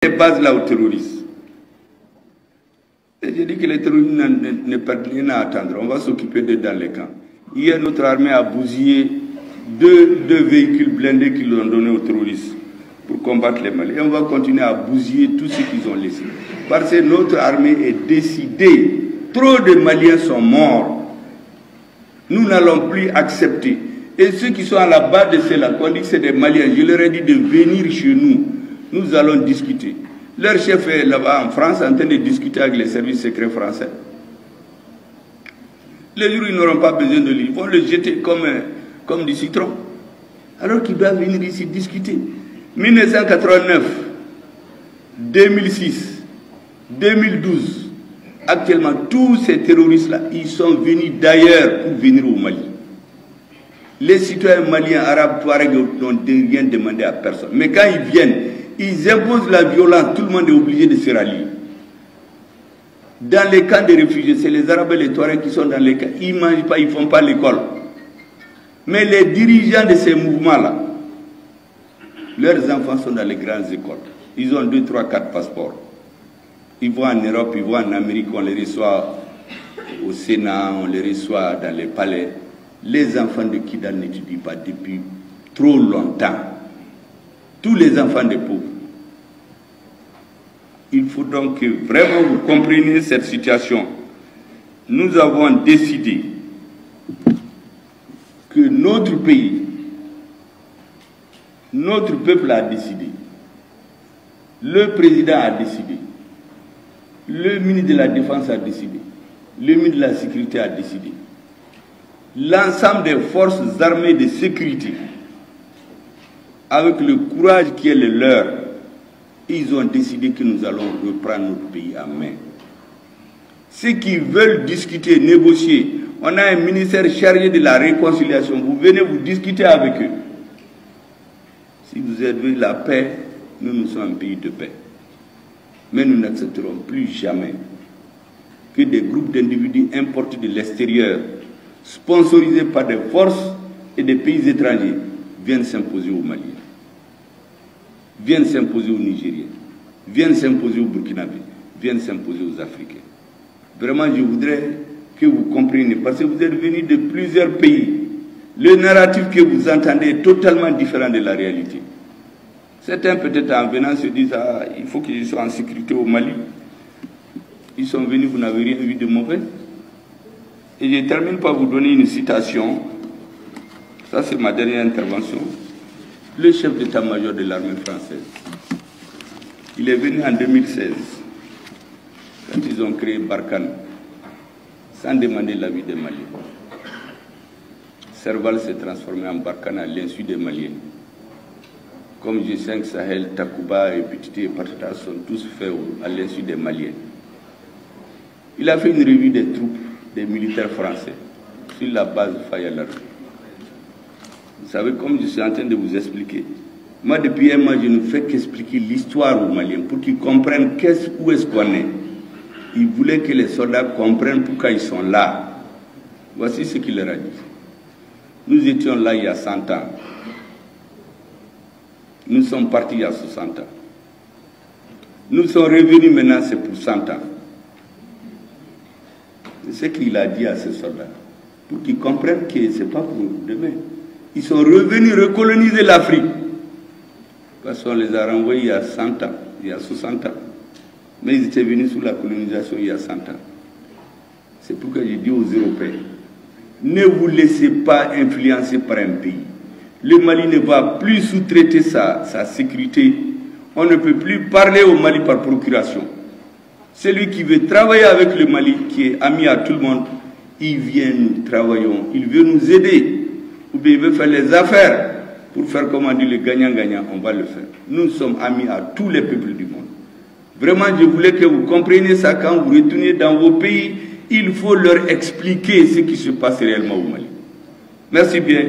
les bases là aux terroristes. Et j'ai dit que les terroristes ne perdent rien à attendre. On va s'occuper d'eux dans les camps. Hier, notre armée a bousillé deux véhicules blindés qu'ils ont donnés aux terroristes pour combattre les Maliens. Et on va continuer à bousiller tout ce qu'ils ont laissé. Parce que notre armée est décidée. Trop de Maliens sont morts. Nous n'allons plus accepter. Et ceux qui sont à la base de cela, qu'on dit que c'est des Maliens, je leur ai dit de venir chez nous. Nous allons discuter. Leur chef est là-bas en France en train de discuter avec les services secrets français. Les jours, ils n'auront pas besoin de lui. Ils vont le jeter comme du citron. Alors qu'ils doivent venir ici discuter. 1989, 2006, 2012, actuellement, tous ces terroristes-là, ils sont venus d'ailleurs pour venir au Mali. Les citoyens maliens, arabes, touaregs n'ont rien demandé à personne. Mais quand ils viennent, ils imposent la violence, tout le monde est obligé de se rallier. Dans les camps de réfugiés, c'est les arabes et les touaregs qui sont dans les camps. Ils ne mangent pas, ils ne font pas l'école. Mais les dirigeants de ces mouvements-là, leurs enfants sont dans les grandes écoles. Ils ont 2, 3, 4 passeports. Ils vont en Europe, ils vont en Amérique, on les reçoit au Sénat, on les reçoit dans les palais. Les enfants de Kidal n'étudient pas depuis trop longtemps. Tous les enfants des pauvres. Il faut donc que vraiment vous compreniez cette situation. Nous avons décidé que notre pays, notre peuple a décidé, le président a décidé, le ministre de la Défense a décidé, le ministre de la Sécurité a décidé, l'ensemble des forces armées de sécurité, avec le courage qui est le leur, ils ont décidé que nous allons reprendre notre pays en main. Ceux qui veulent discuter, négocier, on a un ministère chargé de la réconciliation, vous venez vous discuter avec eux. Si vous avez la paix, nous sommes un pays de paix. Mais nous n'accepterons plus jamais que des groupes d'individus importés de l'extérieur, sponsorisés par des forces et des pays étrangers, viennent s'imposer aux Maliens, viennent s'imposer aux Nigériens, viennent s'imposer aux Burkinabés, viennent s'imposer aux Africains. Vraiment, je voudrais que vous compreniez, parce que vous êtes venus de plusieurs pays. Le narratif que vous entendez est totalement différent de la réalité. Certains, peut-être en venant, se disent ah, il faut qu'ils soient en sécurité au Mali. Ils sont venus, vous n'avez rien vu de mauvais. Et je termine par vous donner une citation. Ça, c'est ma dernière intervention. Le chef d'état-major de l'armée française, il est venu en 2016, quand ils ont créé Barkhane, sans demander l'avis des Maliens. Serval s'est transformé en Barkhane à l'insu des Maliens. Comme G5 Sahel, Takuba et Petite et Patata sont tous faits à l'insu des Maliens. Il a fait une revue des troupes, des militaires français, sur la base de Fayalar. Vous savez, comme je suis en train de vous expliquer, moi depuis un mois, je ne fais qu'expliquer l'histoire aux Maliens pour qu'ils comprennent où est-ce qu'on est. Il voulait que les soldats comprennent pourquoi ils sont là. Voici ce qu'il leur a dit. Nous étions là il y a 100 ans. Nous sommes partis il y a 60 ans. Nous sommes revenus maintenant, c'est pour 100 ans. C'est ce qu'il a dit à ces soldats. Pour qu'ils comprennent que ce n'est pas pour demain. Ils sont revenus recoloniser l'Afrique. Parce qu'on les a renvoyés il y a 100 ans, il y a 60 ans. Mais ils étaient venus sous la colonisation il y a 100 ans. C'est pourquoi j'ai dit aux Européens, ne vous laissez pas influencer par un pays. Le Mali ne va plus sous-traiter sa sécurité. On ne peut plus parler au Mali par procuration. Celui qui veut travailler avec le Mali, qui est ami à tout le monde, il vient, nous travaillons, il veut nous aider. Ou bien il veut faire les affaires pour faire, comme on dit, le gagnant-gagnant, on va le faire. Nous sommes amis à tous les peuples du monde. Vraiment, je voulais que vous compreniez ça quand vous retournez dans vos pays. Il faut leur expliquer ce qui se passe réellement au Mali. Merci bien.